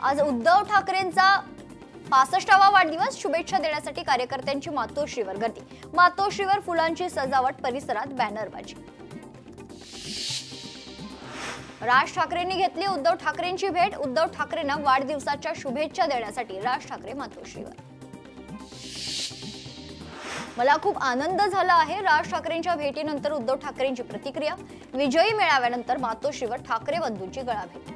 आज उद्धव ठाकरेंचा 65वा वाढदिवस, शुभेच्छा देण्यासाठी कार्यकर्त्यांची मातोश्रीवर गर्दी। मातोश्रीवर फुलांची सजावट, परिसरात बॅनरबाजी। राज ठाकरेंनी घेतली उद्धव ठाकरेंची भेट। उद्धव ठाकरेंना वाढदिवसाच्या शुभेच्छा देण्यासाठी राज ठाकरे मातोश्रीवर। मला खूप आनंद झाला आहे, राज ठाकरेंच्या भेटीनंतर उद्धव ठाकरेंची प्रतिक्रिया। विजयी मेळाव्यानंतर मातोश्रीवर ठाकरे बंधूंची गळाभेट।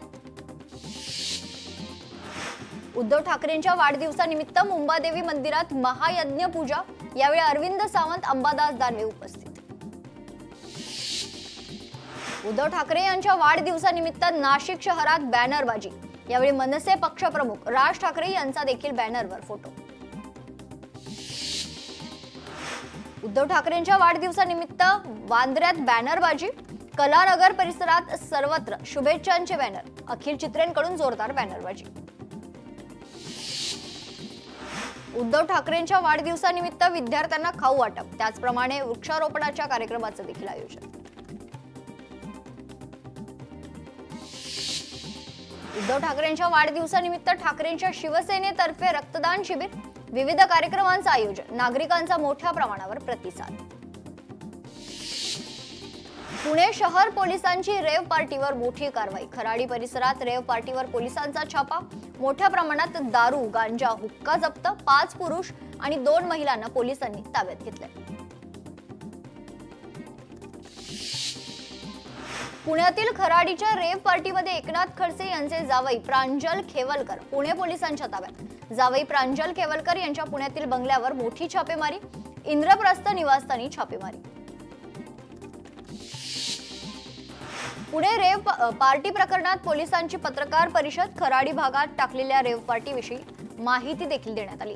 उद्धव ठाकरेंच्या वाढदिवसानिमित्त मुंबादेवी मंदिरात महायज्ञ पूजा। यावेळी अरविंद सावंत, अंबादास दानवे उपस्थित। उद्धव ठाकरे यांच्या वाढदिवसानिमित्त नाशिक शहरात बॅनरबाजी। यावेळी मनसे पक्षप्रमुख राज ठाकरे यांचा देखील बॅनरवर फोटो। उद्धव ठाकरेंच्या वाढदिवसानिमित्त वांद्र्यात बॅनरबाजी। कलानगर परिसरात सर्वत्र शुभेच्छांचे बॅनर। अखिल चित्रेंकडून जोरदार बॅनरबाजी। उद्धव ठाकरेंच्या वाढदिवसानिमित्त विद्यार्थ्यांना खाऊ वाटप, त्याचप्रमाणे वृक्षारोपणाच्या कार्यक्रमाचं देखील आयोजन। उद्धव ठाकरेंच्या वाढदिवसानिमित्त ठाकरेंच्या शिवसेनेतर्फे रक्तदान शिबिर, विविध कार्यक्रमांचं आयोजन, नागरिकांचा मोठ्या प्रमाणावर प्रतिसाद। पुणे शहर पोलिसांची रेव पार्टीवर मोठी कारवाई। खराडी परिसरात रेव पार्टीवर पोलिसांचा छापा। मोठ्या प्रमाणात दारू, गांजा, हुक्का जप्त। 5 पुरुष आणि 2 महिलांना पोलिसांनी ताब्यात घेतले। पुण्यातील खराडीच्या रेव पार्टीमध्ये एकनाथ खडसे यांचे जावई प्रांजल खेवलकर पुणे पोलिसांच्या ताब्यात। जावई प्रांजल खेवलकर यांच्या पुण्यातील बंगल्यावर मोठी छापेमारी। इंद्रप्रस्थ निवासस्थानी छापेमारी। पुणे रेव पार्टी प्रकरणात पोलिसांची पत्रकार परिषद। खराडी भागात टाकलेल्या रेव पार्टीविषयी माहिती देखील देण्यात आली।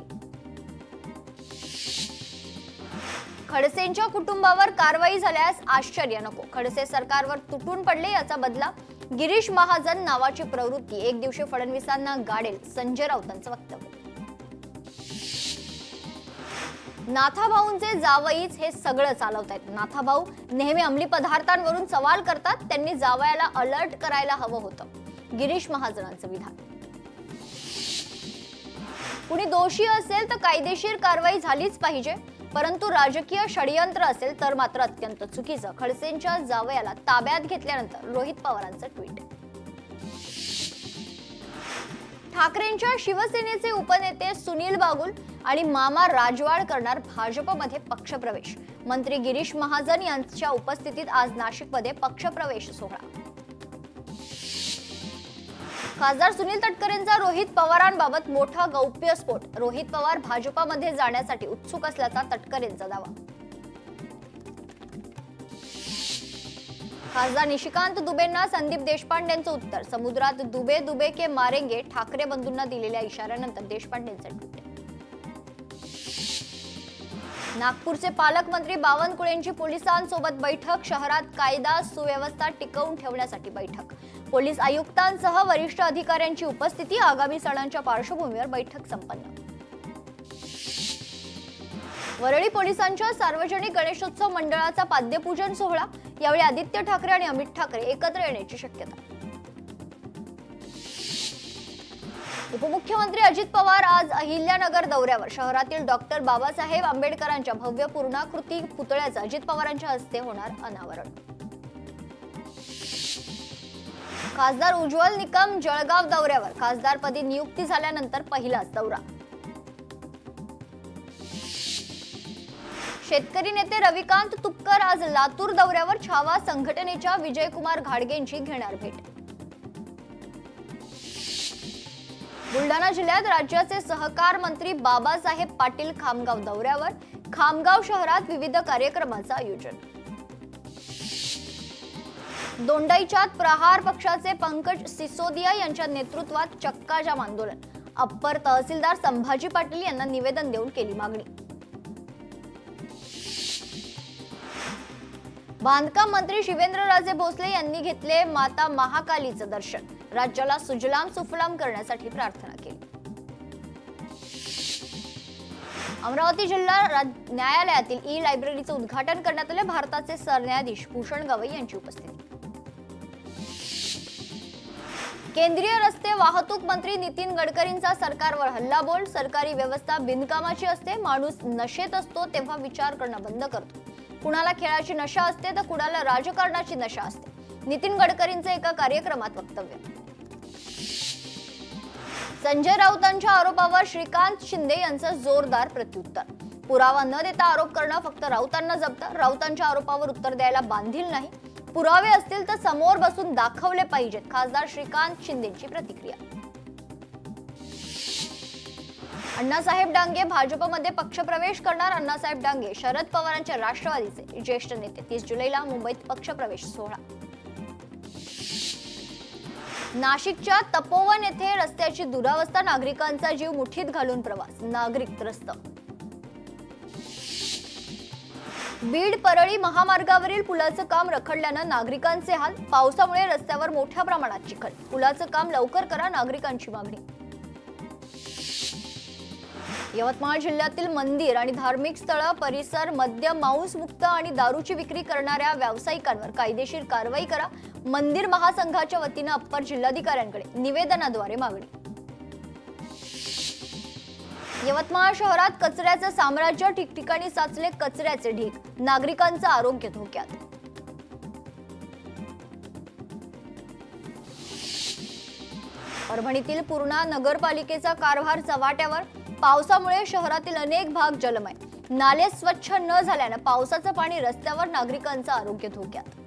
खडसेंच्या कुटुंबावर कारवाई झाल्यास आश्चर्य नको। खडसे सरकारवर तुटून पडले, याचा बदला गिरीश महाजन नावाची प्रवृत्ती एक दिवशी फडणवीसांना गाडेल, संजय राऊतांचं वक्तव्य। नाथाभाऊंचे जावईच हे सगळं चालवतायत। नाथाभाऊ नेहमी अंमली पदार्थांवरून सवाल करतात, त्यांनी जावयाला अलर्ट करायला हवं होतं, गिरीश महाजनांचं विधान। कुणी दोषी असेल तर कायदेशीर कारवाई झालीच पाहिजे, परंतु राजकीय षडयंत्र असेल तर मात्र अत्यंत चुकीचं। खडसेंच्या जावयाला ताब्यात घेतल्यानंतर रोहित पवारांचं ट्विट। ठाकरेंच्या शिवसेनेचे उपनेते सुनील बागुल आणि मामा राजवाड करणार भाजपमध्ये पक्षप्रवेश। मंत्री गिरीश महाजन यांच्या उपस्थितीत आज नाशिकमध्ये पक्षप्रवेश सोहळा। खासदार सुनील तटकरेंचा रोहित पवारांबाबत मोठा गौप्यस्फोट। रोहित पवार भाजपमध्ये जाण्यासाठी उत्सुक असल्याचा तटकरेंचा दावा। खासदार निशिकांत दुबेंना संदीप देशपांडेंचं उत्तर। समुद्रात दुबे दुबे के मारेंगे, ठाकरे बंधूंना दिलेल्या इशाऱ्यानंतर देशपांडेंचं ट्विट। नागपूरचे पालकमंत्री बावनकुळेंची पोलिसांसोबत बैठक। शहरात कायदा सुव्यवस्था टिकवून ठेवण्यासाठी बैठक। पोलीस आयुक्तांसह वरिष्ठ अधिकाऱ्यांची उपस्थिती। आगामी सणांच्या पार्श्वभूमीवर बैठक संपन्न। वरळी पोलिसांच्या सार्वजनिक गणेशोत्सव मंडळाचा पाद्यपूजन सोहळा। यावेळी आदित्य ठाकरे आणि अमित ठाकरे एकत्र येण्याची शक्यता। उपमुख्यमंत्री अजित पवार आज अहिल्यानगर दौऱ्यावर। शहरातील डॉक्टर बाबासाहेब आंबेडकरांच्या भव्य पूर्णाकृती पुतळ्याचं अजित पवारांच्या हस्ते होणार अनावरण। खासदार उज्ज्वल निकम जळगाव दौऱ्यावर। खासदारपदी नियुक्ती झाल्यानंतर पहिलाच दौरा। शेतकरी नेते रविकांत तुपकर आज लातूर दौऱ्यावर। छावा संघटनेच्या विजयकुमार घाडगेंची घेणार भेट। बुलढाणा जिल्ह्यात राज्याचे सहकार मंत्री बाबासाहेब पाटील खामगाव दौऱ्यावर। खामगाव शहरात विविध कार्यक्रमांचं आयोजन। दोंडाईच्यात प्रहार पक्षाचे पंकज सिसोदिया यांच्या नेतृत्वात चक्काजाम आंदोलन। अप्पर तहसीलदार संभाजी पाटील यांना निवेदन देऊन केली मागणी। बांधकाम मंत्री शिवेंद्रराजे भोसले यांनी घेतले माता महाकालीचं दर्शन। राज्याला सुजलाम सुफलाम करण्यासाठी प्रार्थना केली। अमरावती जिल्हा न्यायालयातील ई लायब्ररीचं उद्घाटन करण्यात आले। भारताचे सरन्यायाधीश भूषण गवई यांची उपस्थिती। केंद्रीय रस्ते वाहतूक मंत्री नितीन गडकरींचा सरकारवर हल्लाबोल। सरकारी व्यवस्था बिनकामाची असते, माणूस नशेत असतो तेव्हा विचार करणं बंद करतो। कुणाला खेळाची नशा असते तर कुणाला राजकारणाची नशा असते। नितीन गडकरींचं एका कार्यक्रमात वक्तव्य। संजय राऊतांच्या आरोपावर श्रीकांत शिंदे यांचं जोरदार प्रत्युत्तर। पुरावा न देता आरोप करणं फक्त राऊतांना जमतं। राऊतांच्या आरोपावर उत्तर द्यायला बांधील नाही। पुरावे असतील तर समोर बसून दाखवले पाहिजेत। खासदार श्रीकांत शिंदेची प्रतिक्रिया। अण्णासाहेब डांगे भाजपमध्ये पक्षप्रवेश करणार। अण्णासाहेब डांगे शरद पवारांच्या राष्ट्रवादीचे ज्येष्ठ नेते। 30 जुलैला मुंबईत पक्षप्रवेश सोहळा। नाशिकच्या तपोवन येथे रस्त्याची दुरावस्था। नागरिकांचा जीव मुठीत घालून प्रवास, नागरिक त्रस्त। बीड परळी महामार्गावरील पुलाचं काम रखडल्यानं नागरिकांचे हाल। पावसामुळे रस्त्यावर मोठ्या प्रमाणात चिखल। पुलाचं काम लवकर करा, नागरिकांची मागणी। यवतमाळ जिल्ह्यातील मंदिर आणि धार्मिक स्थळ परिसर मद्य, मांस मुक्त आणि दारूची विक्री करणाऱ्या व्यावसायिकांवर कायदेशीर कारवाई करा। मंदिर महासंघाच्या वतीनं अप्पर जिल्हाधिकाऱ्यांकडे निवेदनाद्वारे मागणी। यवतमाळ शहरात कचऱ्याचं साम्राज्य। ठिकठिकाणी साचले कचऱ्याचे ढीग। नागरिकांचं आरोग्य धोक्यात। परभणीतील पूर्णा नगरपालिकेचा कारभार चव्हाट्यावर। पावसामुळे शहरातील अनेक भाग जलमय। नाले स्वच्छ न झाल्यानं पावसाचं पाणी रस्त्यावर, नागरिकांचं आरोग्य धोक्यात।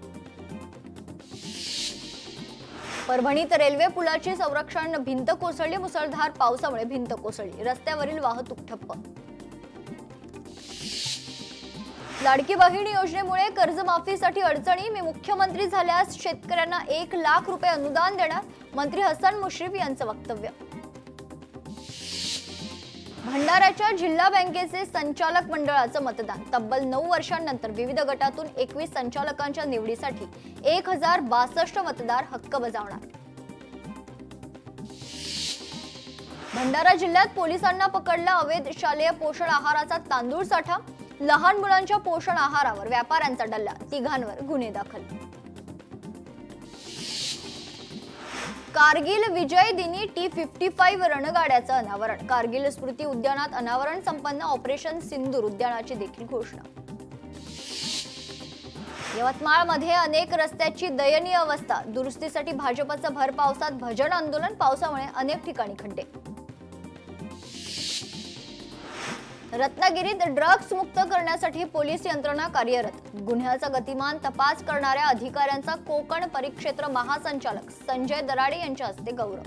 परभणीत रेल्वे पुलाची संरक्षण भिंत कोसळली। मुसळधार पावसामुळे भिंत कोसळली। रस्त्यावरील वाहतूक ठप्प। लाडकी बहीण योजनेमुळे कर्जमाफीसाठी अडचणी। मी मुख्यमंत्री झाल्यास शेतकऱ्यांना 1 लाख रुपये अनुदान देणार। मंत्री हसन मुश्रीफ यांचं वक्तव्य। भंडाऱ्याच्या जिल्हा बँकेचे संचालक मंडळाचं मतदान। तब्बल 9 वर्षांनंतर विविध गटातून 21 संचालकांच्या निवडीसाठी 1062 मतदार हक्क बजावणार। भंडारा जिल्ह्यात पोलिसांना पकडला अवैध शालेय पोषण आहाराचा तांदूळ साठा। लहान मुलांच्या पोषण आहारावर व्यापाऱ्यांचा डल्ला। 3घांवर गुन्हे दाखल। कारगिल विजय दिनी T-55 रणगाड्याचं अनावरण। कारगिल स्मृती उद्यानात अनावरण संपन्न। ऑपरेशन सिंदूर उद्यानाची देखील घोषणा। यवतमाळमध्ये अनेक रस्त्याची दयनीय अवस्था। दुरुस्तीसाठी भाजपचं भर पावसात भजन आंदोलन। पावसामुळे अनेक ठिकाणी खड्डे। रत्नागिरीत ड्रग्ज मुक्त करण्यासाठी पोलीस यंत्रणा कार्यरत। गुन्ह्याचा गतिमान तपास करणाऱ्या अधिकाऱ्यांचा कोकण परिक्षेत्र महासंचालक संजय दराडे यांच्या हस्ते गौरव।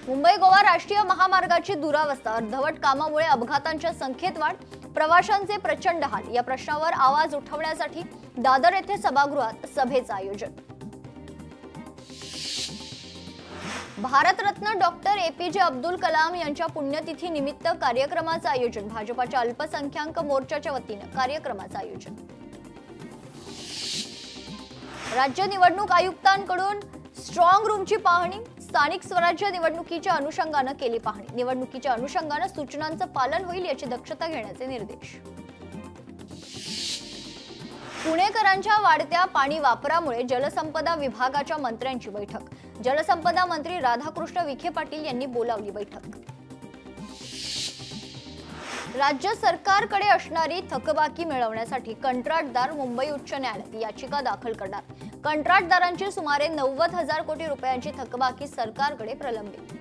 मुंबई गोवा राष्ट्रीय महामार्गाची दुरावस्था। अर्धवट कामामुळे अपघातांच्या संख्येत वाढ। प्रवाशांचे प्रचंड हाल। या प्रश्नावर आवाज उठवण्यासाठी दादर येथे सभागृहात सभेचं आयोजन। भारतरत्न डॉक्टर APJ अब्दुल कलाम यांच्या पुण्यतिथी निमित्त कार्यक्रमाचं आयोजन। भाजपाच्या अल्पसंख्याक मोर्चाच्या वतीनं कार्यक्रमाचं आयोजन। राज्य निवडणूक आयुक्तांकडून स्ट्रॉंग रूमची पाहणी। स्थानिक स्वराज्य निवडणुकीच्या अनुषंगानं केली पाहणी। निवडणुकीच्या अनुषंगानं सूचनांचं पालन होईल याची दक्षता घेण्याचे निर्देश। पुणेकरांच्या वाढत्या पाणी वापरामुळे जलसंपदा विभागाच्या मंत्र्यांची बैठक। जलसंपदा मंत्री राधाकृष्ण विखे पाटील यांनी बोलावली बैठक। राज्य सरकारकडे असणारी थकबाकी मिळवण्यासाठी कंत्राटदार मुंबई उच्च न्यायालयात याचिका दाखल करणार। कंत्राटदारांची सुमारे 90,000 कोटी रुपयांची थकबाकी सरकारकडे प्रलंबित।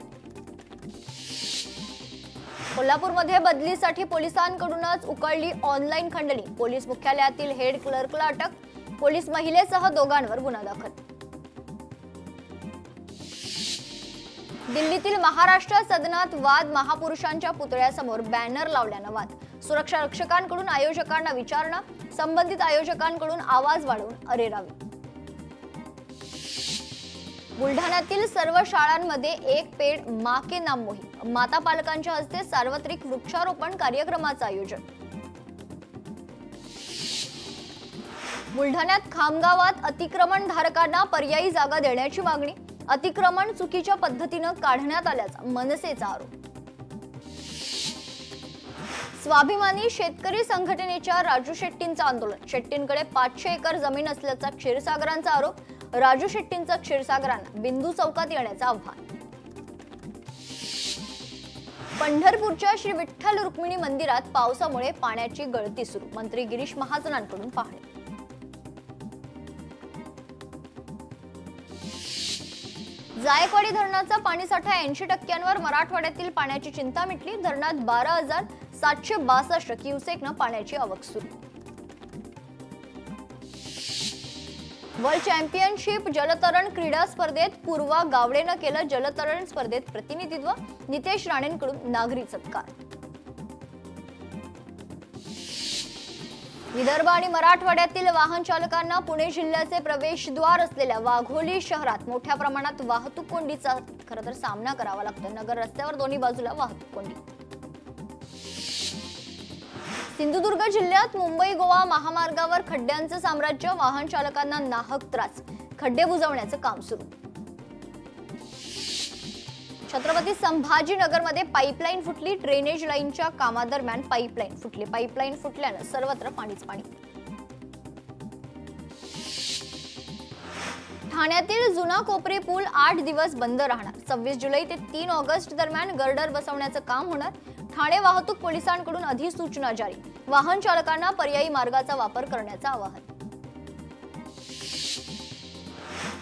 कोल्हापूरमध्ये बदलीसाठी पोलिसांकडूनच उकळली ऑनलाईन खंडणी। पोलीस मुख्यालयातील हेड क्लर्कला अटक। पोलीस महिलेसह दोघांवर गुन्हा दाखल। दिल्लीतील महाराष्ट्र सदनात वाद। महापुरुषांच्या पुतळ्यासमोर बॅनर लावल्यानं वाद। सुरक्षा रक्षकांकडून आयोजकांना विचारणा। संबंधित आयोजकांकडून आवाज वाढवून अरेरावी। बुलढाण्यातील सर्व शाळांमध्ये एक पेड मां के नाम मोहीम। माता पालकांच्या हस्ते सार्वत्रिक वृक्षारोपण कार्यक्रमाचं आयोजन। बुलढाण्यात खामगावात अतिक्रमणधारकांना पर्यायी जागा देण्याची मागणी। अतिक्रमण चुकीच्या पद्धतीनं काढण्यात आल्याचा मनसेचा आरोप। स्वाभिमानी शेतकरी संघटनेच्या राजू शेट्टींचं आंदोलन। शेट्टींकडे 500 एकर जमीन असल्याचा क्षीरसागरांचा आरोप। राजू शेट्टींचं क्षीरसागरांना बिंदू चौकात येण्याचं आव्हान. पंढरपूरच्या श्री विठ्ठल रुक्मिणी मंदिरात पावसामुळे पाण्याची गळती सुरू. मंत्री गिरीश महाजनांकडून पाहणी. जायकवाडी धरणाचा पाणीसाठा 80% मराठवाड्यातील पाण्याची चिंता मिटली. धरणात 12,762 क्युसेकनं पाण्याची आवक सुरू. वर्ल्ड चॅम्पियनशिप जलतरण क्रीडा स्पर्धेत पूर्वा गावडेनं केलं जलतरण स्पर्धेत प्रतिनिधित्व. नितेश राणेंकडून नागरी सत्कार. विदर्भ आणि मराठवाड्यातील वाहन चालकांना पुणे जिल्ह्याचे प्रवेशद्वार असलेल्या वाघोली शहरात मोठ्या प्रमाणात वाहतूक कोंडीचा खरं तर सामना करावा लागतो. नगर रस्त्यावर दोन्ही बाजूला वाहतूक कोंडी. सिंधुदुर्ग जिल्ह्यात मुंबई गोवा महामार्गावर खड्ड्यांचं साम्राज्य. वाहन चालकांना नाहक त्रास. खड्डे बुजवण्याचं काम सुरू. छत्रपती संभाजीनगरमध्ये पाईपलाईन फुटली. ड्रेनेज लाईनच्या कामादरम्यान पाईपलाईन फुटली. पाईपलाईन फुटल्यानं सर्वत्र पाणीच पाणी. ठाण्यातील जुना कोपरी पूल 8 दिवस बंद राहणार. 26 जुलै ते 3 ऑगस्ट दरम्यान गर्डर बसवण्याचं काम होणार. ठाणे वाहतूक पोलिसांकडून अधिसूचना जारी. वाहन चालकांना पर्यायी मार्गाचा वापर करण्याचं आवाहन.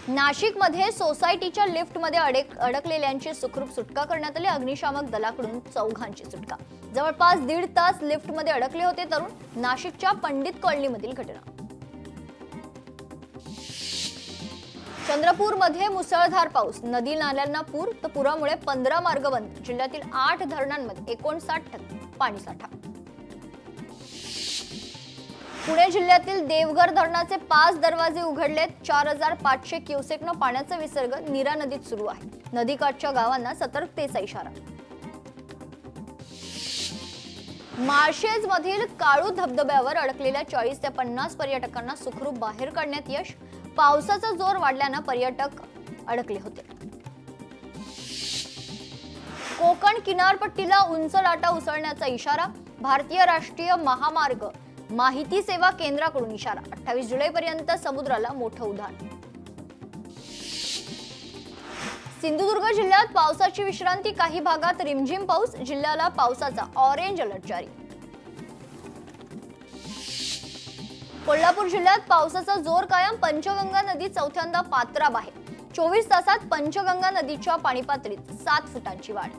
नाशिकमध्ये सोसायटीच्या लिफ्टमध्ये अडकलेल्यांची सुखरूप सुटका करण्यात आली. अग्निशामक दलाकडून 4घांची सुटका. जवळपास 1.5 तास लिफ्टमध्ये अडकले होते तरुण. नाशिकच्या पंडित कॉलनीमधील घटना. चंद्रपूरमध्ये मुसळधार पाऊस. नदी नाल्यांना पूर तर पुरामुळे 15 मार्ग बंद. जिल्ह्यातील 8 धरणांमध्ये 59% पाणीसाठा. पुणे जिल्ह्यातील देवघर धरणाचे 5 दरवाजे उघडलेत. 4,500 क्युसेकनं पाण्याचा विसर्ग नीरा नदीत सुरू आहे. नदीकाठच्या गावांना सतर्कतेचा इशारा. माळशेज मधील काळू धबधब्यावर अडकलेल्या 40 ते 50 पर्यटकांना सुखरूप बाहेर काढण्यात यश. पावसाचा जोर वाढल्यानं पर्यटक अडकले होते. कोकण किनारपट्टीला उंच लाटा उसळण्याचा इशारा. भारतीय राष्ट्रीय महामार्ग माहिती सेवा केंद्राकडून इशारा. 28 जुलैपर्यंत समुद्राला मोठं उधाण. सिंधुदुर्ग जिल्ह्यात पावसाची विश्रांती. काही भागात रिमझिम पाऊस. जिल्ह्याला पावसाचा ऑरेंज अलर्ट जारी. कोल्हापूर जिल्ह्यात पावसाचा जोर कायम. पंचगंगा नदी चौथ्यांदा पात्राबाहेर. 24 तासात पंचगंगा नदीच्या पाणी पातळीत 7 फुटांची वाढ.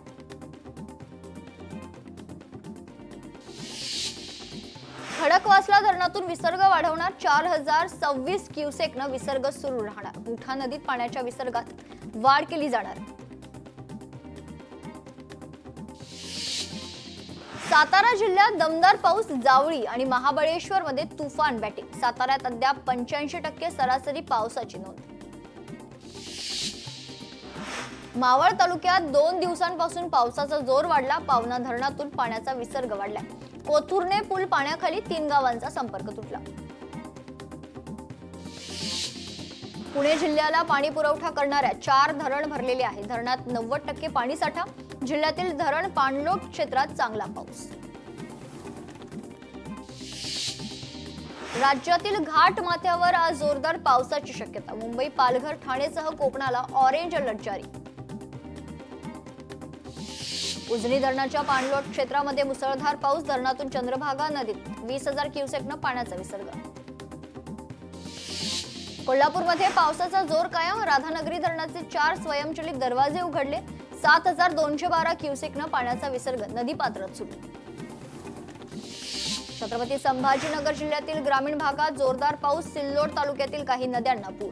खडकवासला धरणातून विसर्ग वाढवणार. 4,026 क्युसेकनं विसर्ग सुरू राहणार. मुठा नदीत पाण्याच्या विसर्गात वाढ केली जाणार. सातारा जिल्ह्यात दमदार पाऊस. जावळी आणि महाबळेश्वर मध्ये तुफान बॅटिंग. साताऱ्यात अद्याप 85% सरासरी पावसाची नोंद. मावळ तालुक्यात 2 दिवसांपासून पावसाचा जोर वाढला. पावना धरणातून पाण्याचा विसर्ग वाढला. कोथुर्णे पूल पाण्याखाली. 3 गावांचा संपर्क तुटला. पुणे जिल्ह्याला पाणी पुरवठा करणाऱ्या 4 धरण भरलेले आहे. धरणात 90% पाणीसाठा. जिल्ह्यातील धरण पाणलोट क्षेत्रात चांगला पाऊस. राज्यातील घाट माथ्यावर आज जोरदार पावसाची शक्यता. मुंबई, पालघर, ठाणेसह कोकणाला ऑरेंज अलर्ट जारी. उजनी धरणाच्या पाणलोट क्षेत्रामध्ये मुसळधार पाऊस. धरणातून चंद्रभागा नदीत 20,000 क्युसेकनं पाण्याचा विसर्ग. कोल्हापूरमध्ये पावसाचा जोर कायम. राधानगरी धरणाचे 4 स्वयंचलित दरवाजे उघडले. 7,212 क्युसेकनं पाण्याचा विसर्ग नदी पात्रात सुरू. छत्रपती संभाजीनगर जिल्ह्यातील ग्रामीण भागात जोरदार पाऊस. सिल्लोड तालुक्यातील काही नद्यांना पूर.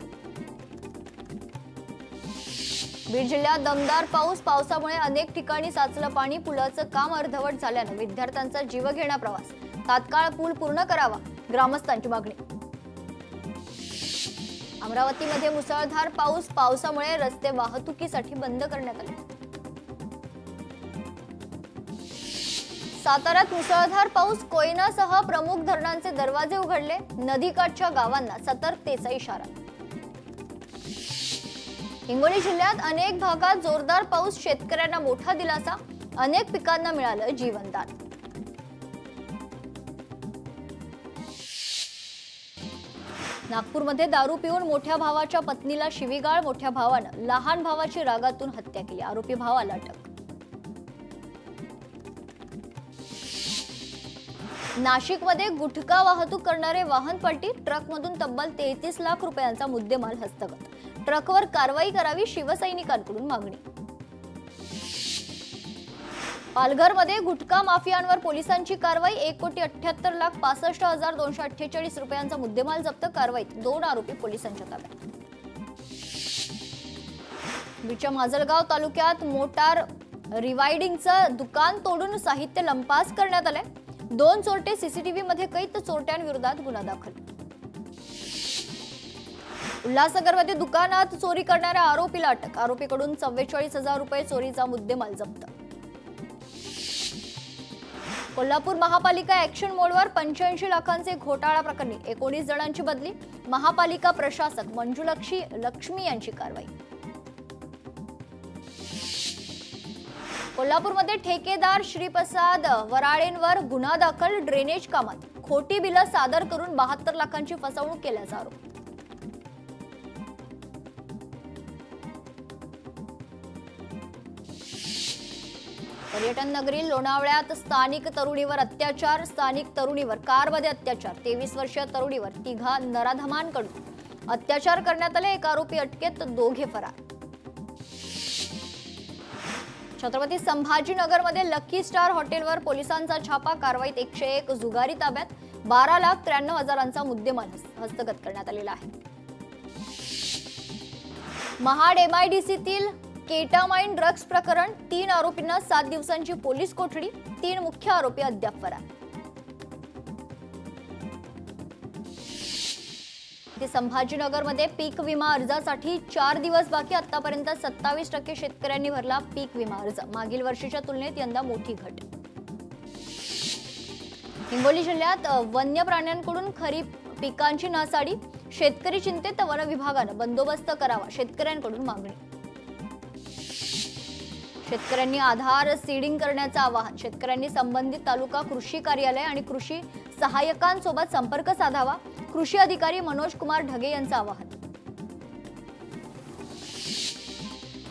बीड जिल्ह्यात दमदार पाऊस. पावसामुळे अनेक ठिकाणी साचलं पाणी. पुलाचं काम अर्धवट झाल्यानं विद्यार्थ्यांचा जीवघेणा प्रवास. तात्काळ पूल पूर्ण करावा, ग्रामस्थांची मागणी. अमरावतीमध्ये मुसळधार पाऊस. पावसामुळे रस्ते वाहतुकीसाठी बंद करण्यात आले. साताऱ्यात मुसळधार पाऊस. कोयनासह प्रमुख धरणांचे दरवाजे उघडले. नदीकाठच्या गावांना सतर्कतेचा इशारा. हिंगोली जिल्ह्यात अनेक भागात जोरदार पाऊस. शेतकऱ्यांना मोठा दिलासा. अनेक पिकांना मिळालं जीवनदान. नागपूरमध्ये दारू पिऊन मोठ्या भावाच्या पत्नीला शिवीगाळ, मोठ्या भावानं लहान भावाची रागातून हत्या केली, आरोपी भावाला अटक. नाशिकमध्ये गुटखा वाहतूक करणारे वाहन पलटी, ट्रकमधून तब्बल 33 लाख रुपयांचा मुद्देमाल हस्तगत. ट्रकवर कारवाई करावी, शिवसैनिकांकडून मागणी. पालघरमध्ये गुटखा माफियांवर पोलिसांची कारवाई, 1,78,65,248 रुपयांचा मुद्देमाल जप्त. कारवाईत 2 आरोपी पोलिसांच्या ताब्यात. बीडच्या माजलगाव तालुक्यात मोटार रिवायडिंगचं दुकान तोडून साहित्य लंपास करण्यात आले. 2 चोरटे सीसीटीव्ही मध्ये कैद, चोरट्यांविरोधात गुन्हा दाखल. उल्हासनगरमध्ये दुकानात चोरी करणाऱ्या आरोपीला अटक, आरोपीकडून 44,000 रुपये चोरीचा मुद्देमाल जप्त. कोल्हापूर महापालिका ऍक्शन मोडवर, 85 लाखांचे घोटाळा प्रकरणी 19 जणांची बदली, महापालिका प्रशासक मंजुलक्ष्मी लक्ष्मी यांची कारवाई. कोल्हापूरमध्ये ठेकेदार श्रीप्रसाद वराळेंवर गुन्हा दाखल, ड्रेनेज कामात खोटी बिलं सादर करून 72 लाखांची फसवणूक केल्याचा आरोप. पर्यटन नगरी लोणावळ्यात स्थानिक तरुणीवर अत्याचार, स्थानिक तरुणीवर कारमध्ये अत्याचार, 23 वर्षीय तरुणीवर 3 नराधमांकडून अत्याचार करण्यात आले. 1 आरोपी अटकेत, 2 फरार. छत्रपती संभाजीनगरमध्ये लकी स्टार हॉटेलवर पोलिसांचा छापा, कारवाईत 101 जुगारी ताब्यात, 12,93,000चा मुद्देमाल हस्तगत करण्यात आलेला आहे. महाड MIDCतील केटामाइन ड्रग्ज प्रकरण, 3 आरोपींना 7 दिवसांची पोलीस कोठडी, 3 मुख्य आरोपी अद्याप फरार. संभाजीनगरमध्ये पीक विमा अर्जासाठी 4 दिवस बाकी, आतापर्यंत 27% शेतकऱ्यांनी भरला पीक विमा अर्ज, मागील वर्षीच्या तुलनेत यंदा मोठी घट. हिंगोली जिल्ह्यात वन्य प्राण्यांकडून खरीप पिकांची नासाडी, शेतकरी चिंतेत, वन विभागानं बंदोबस्त करावा, शेतकऱ्यांकडून मागणी. शेतकऱ्यांनी आधार सीडिंग करण्याचं आवाहन, शेतकऱ्यांनी संबंधित तालुका कृषी कार्यालय आणि कृषी सहाय्यकांसोबत संपर्क साधावा, कृषी अधिकारी मनोज कुमार ढगे यांचं आवाहन.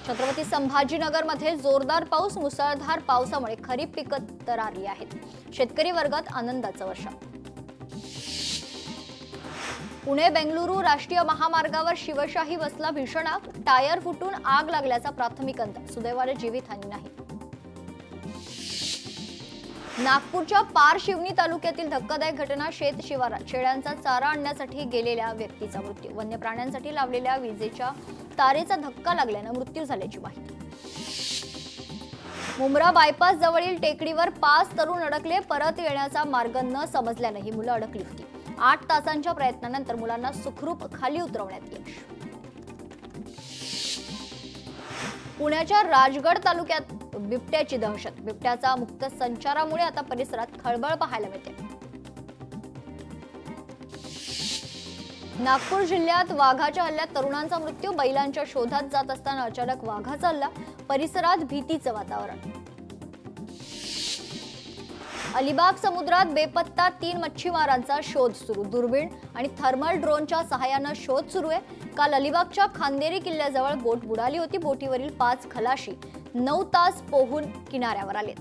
छत्रपती संभाजीनगरमध्ये जोरदार पाऊस, मुसळधार पावसामुळे खरीप पिकं तरारली आहेत, शेतकरी वर्गात आनंदाचं वर्षाव. पुणे बेंगलुरू राष्ट्रीय महामार्गावर शिवशाही बसला भीषण आग, टायर फुटून आग लागल्याचा प्राथमिक अंदाज, सुदैवाने जीवितहानी नाही. नागपूरच्या पारशिवनी तालुक्यातील धक्कादायक घटना, शेत शिवारात शेळ्यांचा चारा आणण्यासाठी गेलेल्या व्यक्तीचा मृत्यू, वन्य प्राण्यांसाठी लावलेल्या विजेच्या तारेचा धक्का लागल्याने मृत्यू झाल्याची माहिती. मुंब्रा बायपास जवळील टेकडीवर 5 तरुण अडकले, परत येण्याचा मार्ग न समजल्याने ही मुलं अडकली होती. 8 तासांच्या प्रयत्नानंतर मुलांना सुखरूप खाली उतरवण्यात यश. पुण्याच्या राजगड तालुक्यात बिबट्याची दहशत, बिबट्याचा मुक्त संचारामुळे आता परिसरात खळबळ पाहायला मिळते. नागपूर जिल्ह्यात वाघाच्या हल्ल्यात तरुणांचा मृत्यू, बैलांच्या शोधात जात असताना अचानक वाघाचा हल्ला, परिसरात भीतीचं वातावरण. अलिबाग समुद्रात बेपत्ता 3 मच्छीमारांचा शोध सुरू, दुर्बीण आणि थर्मल ड्रोनच्या सहाय्याने शोध सुरू आहे. काल अलिबागच्या खांदेरी किल्ल्याजवळ बोट बुडाली होती, बोटीवरील 5 खलाशी 9 तास पोहून किनाऱ्यावर आलेत.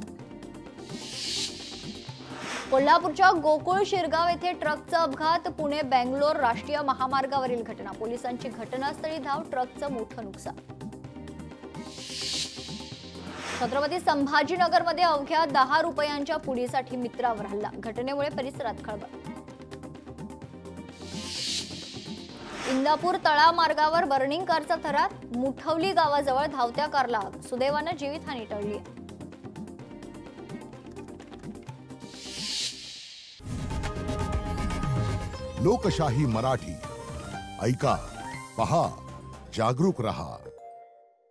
कोल्हापूरच्या गोकुळ शिरगाव येथे ट्रकचा अपघात, पुणे बेंगलोर राष्ट्रीय महामार्गावरील घटना, पोलिसांची घटनास्थळी धाव, ट्रकचं मोठं नुकसान. छत्रपती संभाजीनगरमध्ये अवघ्या 10 रुपयांच्या पुडीसाठी मित्रावर हल्ला, घटनेमुळे परिसरात खळबळ. इंदापूर तळा मार्गावर बर्निंग कारचा थरार, मुठवली गावाजवळ धावत्या कारला आग, सुदैवाने जीवितहानी टळली. लोकशाही मराठी ऐका, पहा, जागरूक रहा.